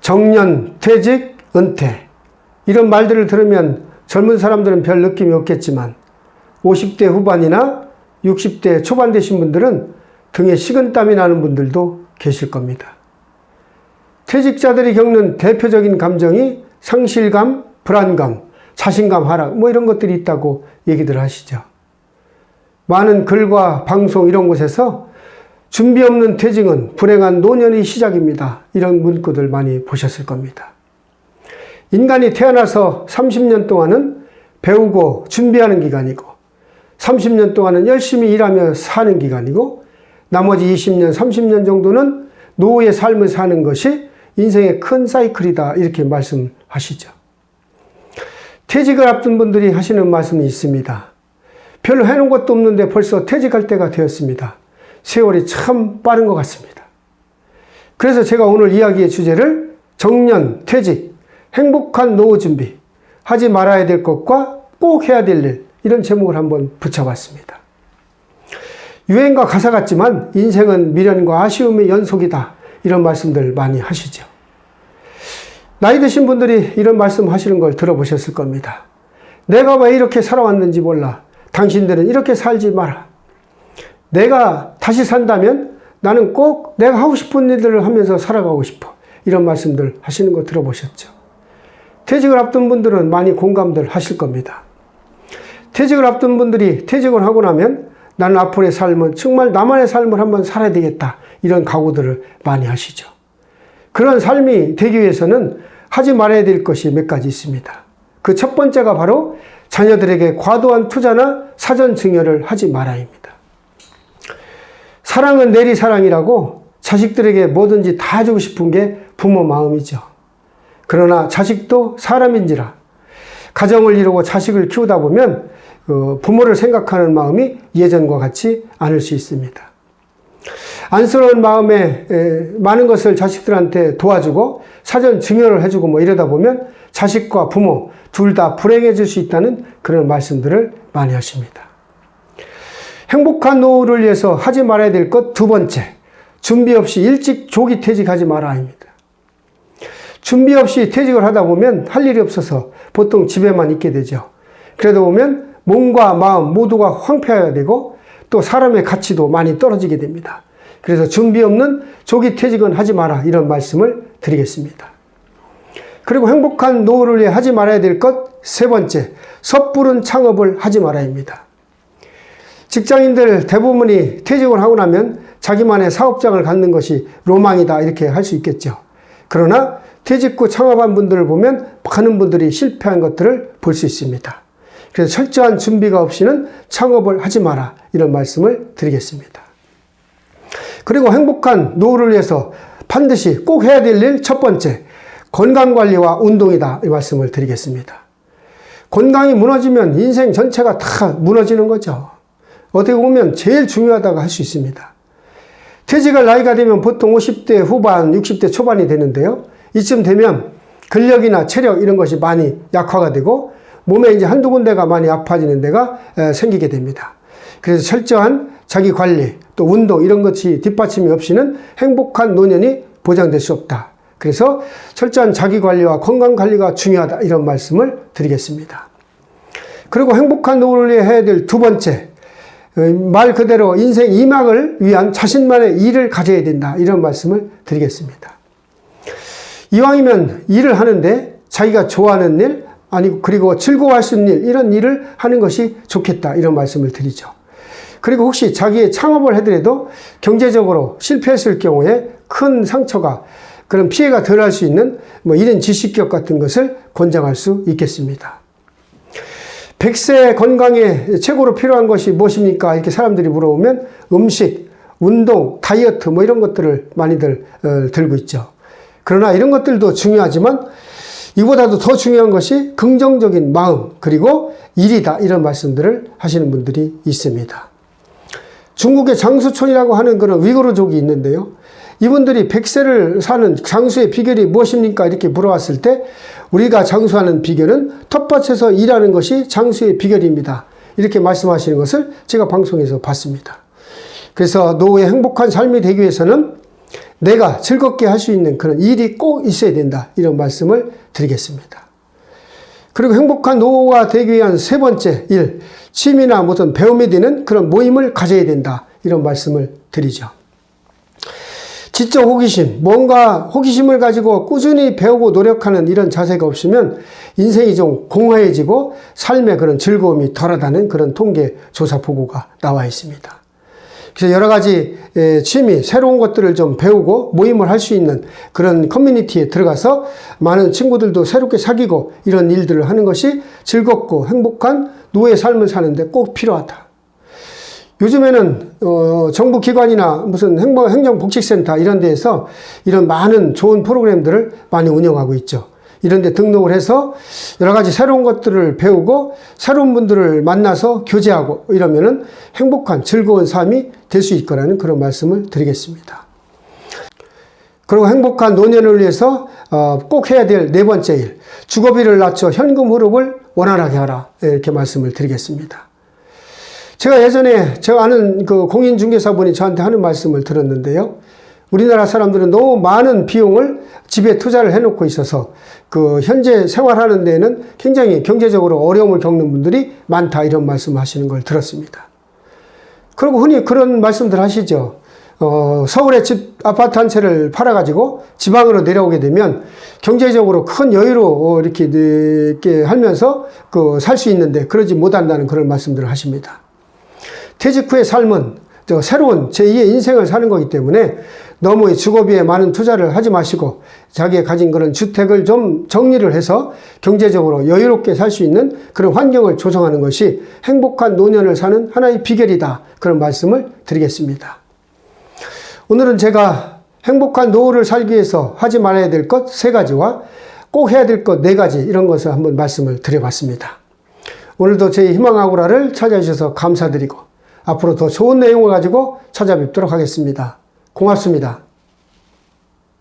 정년, 퇴직, 은퇴 이런 말들을 들으면 젊은 사람들은 별 느낌이 없겠지만 50대 후반이나 60대 초반 되신 분들은 등에 식은땀이 나는 분들도 계실 겁니다. 퇴직자들이 겪는 대표적인 감정이 상실감, 불안감, 자신감 하락 뭐 이런 것들이 있다고 얘기들 하시죠. 많은 글과 방송 이런 곳에서 준비 없는 퇴직은 불행한 노년의 시작입니다. 이런 문구들 많이 보셨을 겁니다. 인간이 태어나서 30년 동안은 배우고 준비하는 기간이고 30년 동안은 열심히 일하며 사는 기간이고 나머지 20년, 30년 정도는 노후의 삶을 사는 것이 인생의 큰 사이클이다 이렇게 말씀하시죠. 퇴직을 앞둔 분들이 하시는 말씀이 있습니다. 별로 해놓은 것도 없는데 벌써 퇴직할 때가 되었습니다. 세월이 참 빠른 것 같습니다. 그래서 제가 오늘 이야기의 주제를 정년, 퇴직, 행복한 노후 준비, 하지 말아야 될 것과 꼭 해야 될 일 이런 제목을 한번 붙여봤습니다. 유행과 가사 같지만 인생은 미련과 아쉬움의 연속이다 이런 말씀들 많이 하시죠. 나이 드신 분들이 이런 말씀 하시는 걸 들어보셨을 겁니다. 내가 왜 이렇게 살아왔는지 몰라. 당신들은 이렇게 살지 마라. 내가 다시 산다면 나는 꼭 내가 하고 싶은 일들을 하면서 살아가고 싶어. 이런 말씀들 하시는 거 들어보셨죠. 퇴직을 앞둔 분들은 많이 공감들 하실 겁니다. 퇴직을 앞둔 분들이 퇴직을 하고 나면 나는 앞으로의 삶은 정말 나만의 삶을 한번 살아야 되겠다. 이런 각오들을 많이 하시죠. 그런 삶이 되기 위해서는 하지 말아야 될 것이 몇 가지 있습니다. 그 첫 번째가 바로 자녀들에게 과도한 투자나 사전 증여를 하지 말아야입니다. 사랑은 내리사랑이라고 자식들에게 뭐든지 다 해주고 싶은 게 부모 마음이죠. 그러나 자식도 사람인지라 가정을 이루고 자식을 키우다 보면 부모를 생각하는 마음이 예전과 같지 않을 수 있습니다. 안쓰러운 마음에 많은 것을 자식들한테 도와주고 사전 증여를 해주고 뭐 이러다 보면 자식과 부모 둘 다 불행해질 수 있다는 그런 말씀들을 많이 하십니다. 행복한 노후를 위해서 하지 말아야 될 것 두 번째, 준비 없이 일찍 조기 퇴직하지 말아야입니다. 준비 없이 퇴직을 하다 보면 할 일이 없어서 보통 집에만 있게 되죠. 그러다 보면 몸과 마음 모두가 황폐해야 되고 또 사람의 가치도 많이 떨어지게 됩니다. 그래서 준비 없는 조기 퇴직은 하지 마라 이런 말씀을 드리겠습니다. 그리고 행복한 노후를 위해 하지 말아야 될 것 세 번째, 섣부른 창업을 하지 말아야입니다. 직장인들 대부분이 퇴직을 하고 나면 자기만의 사업장을 갖는 것이 로망이다 이렇게 할 수 있겠죠. 그러나 퇴직 후 창업한 분들을 보면 많은 분들이 실패한 것들을 볼 수 있습니다. 그래서 철저한 준비가 없이는 창업을 하지 마라 이런 말씀을 드리겠습니다. 그리고 행복한 노후를 위해서 반드시 꼭 해야 될 일 첫 번째, 건강관리와 운동이다 이 말씀을 드리겠습니다. 건강이 무너지면 인생 전체가 다 무너지는 거죠. 어떻게 보면 제일 중요하다고 할 수 있습니다. 퇴직할 나이가 되면 보통 50대 후반, 60대 초반이 되는데요. 이쯤 되면 근력이나 체력 이런 것이 많이 약화가 되고 몸에 이제 한두 군데가 많이 아파지는 데가 생기게 됩니다. 그래서 철저한 자기 관리, 또 운동 이런 것이 뒷받침이 없이는 행복한 노년이 보장될 수 없다. 그래서 철저한 자기 관리와 건강 관리가 중요하다 이런 말씀을 드리겠습니다. 그리고 행복한 노후를 위해 해야 될 두 번째, 말 그대로 인생 2막을 위한 자신만의 일을 가져야 된다 이런 말씀을 드리겠습니다. 이왕이면 일을 하는데 자기가 좋아하는 일, 그리고 즐거워할 수 있는 일, 이런 일을 하는 것이 좋겠다 이런 말씀을 드리죠. 그리고 혹시 자기의 창업을 하더라도 경제적으로 실패했을 경우에 큰 상처가 그런 피해가 덜 할 수 있는 이런 지식격 같은 것을 권장할 수 있겠습니다. 100세 건강에 최고로 필요한 것이 무엇입니까? 이렇게 사람들이 물어보면 음식, 운동, 다이어트 이런 것들을 많이들 들고 있죠. 그러나 이런 것들도 중요하지만 이보다도 더 중요한 것이 긍정적인 마음 그리고 일이다 이런 말씀들을 하시는 분들이 있습니다. 중국의 장수촌이라고 하는 그런 위구르족이 있는데요. 이분들이 100세를 사는 장수의 비결이 무엇입니까? 이렇게 물어봤을 때 우리가 장수하는 비결은 텃밭에서 일하는 것이 장수의 비결입니다. 이렇게 말씀하시는 것을 제가 방송에서 봤습니다. 그래서 노후의 행복한 삶이 되기 위해서는 내가 즐겁게 할 수 있는 그런 일이 꼭 있어야 된다. 이런 말씀을 드리겠습니다. 그리고 행복한 노후가 되기 위한 세 번째 일, 취미나 무슨 배움에 되는 그런 모임을 가져야 된다. 이런 말씀을 드리죠. 지적 호기심, 뭔가 호기심을 가지고 꾸준히 배우고 노력하는 이런 자세가 없으면 인생이 좀 공허해지고 삶의 그런 즐거움이 덜하다는 그런 통계 조사 보고가 나와 있습니다. 그래서 여러 가지 취미, 새로운 것들을 좀 배우고 모임을 할 수 있는 그런 커뮤니티에 들어가서 많은 친구들도 새롭게 사귀고 이런 일들을 하는 것이 즐겁고 행복한 노후의 삶을 사는데 꼭 필요하다. 요즘에는 정부 기관이나 무슨 행정복지센터 이런 데에서 이런 많은 좋은 프로그램들을 많이 운영하고 있죠. 이런 데 등록을 해서 여러 가지 새로운 것들을 배우고 새로운 분들을 만나서 교제하고 이러면은 행복한 즐거운 삶이 될 수 있거라는 그런 말씀을 드리겠습니다. 그리고 행복한 노년을 위해서 꼭 해야 될 네 번째 일, 주거비를 낮춰 현금 흐름을 원활하게 하라. 이렇게 말씀을 드리겠습니다. 제가 예전에 제가 아는 그 공인중개사분이 저한테 하는 말씀을 들었는데요. 우리나라 사람들은 너무 많은 비용을 집에 투자를 해놓고 있어서 그 현재 생활하는 데에는 굉장히 경제적으로 어려움을 겪는 분들이 많다 이런 말씀을 하시는 걸 들었습니다. 그리고 흔히 그런 말씀들 하시죠. 서울에 집 아파트 한 채를 팔아가지고 지방으로 내려오게 되면 경제적으로 큰 여유로 이렇게 하면서 살 수 있는데 그러지 못한다는 그런 말씀들을 하십니다. 퇴직 후의 삶은 새로운 제2의 인생을 사는 거기 때문에 너무 주거비에 많은 투자를 하지 마시고 자기가 가진 그런 주택을 좀 정리를 해서 경제적으로 여유롭게 살 수 있는 그런 환경을 조성하는 것이 행복한 노년을 사는 하나의 비결이다. 그런 말씀을 드리겠습니다. 오늘은 제가 행복한 노후를 살기 위해서 하지 말아야 될 것 3가지와 꼭 해야 될 것 4가지 이런 것을 한번 말씀을 드려봤습니다. 오늘도 저희 희망아고라를 찾아주셔서 감사드리고 앞으로 더 좋은 내용을 가지고 찾아뵙도록 하겠습니다. 고맙습니다.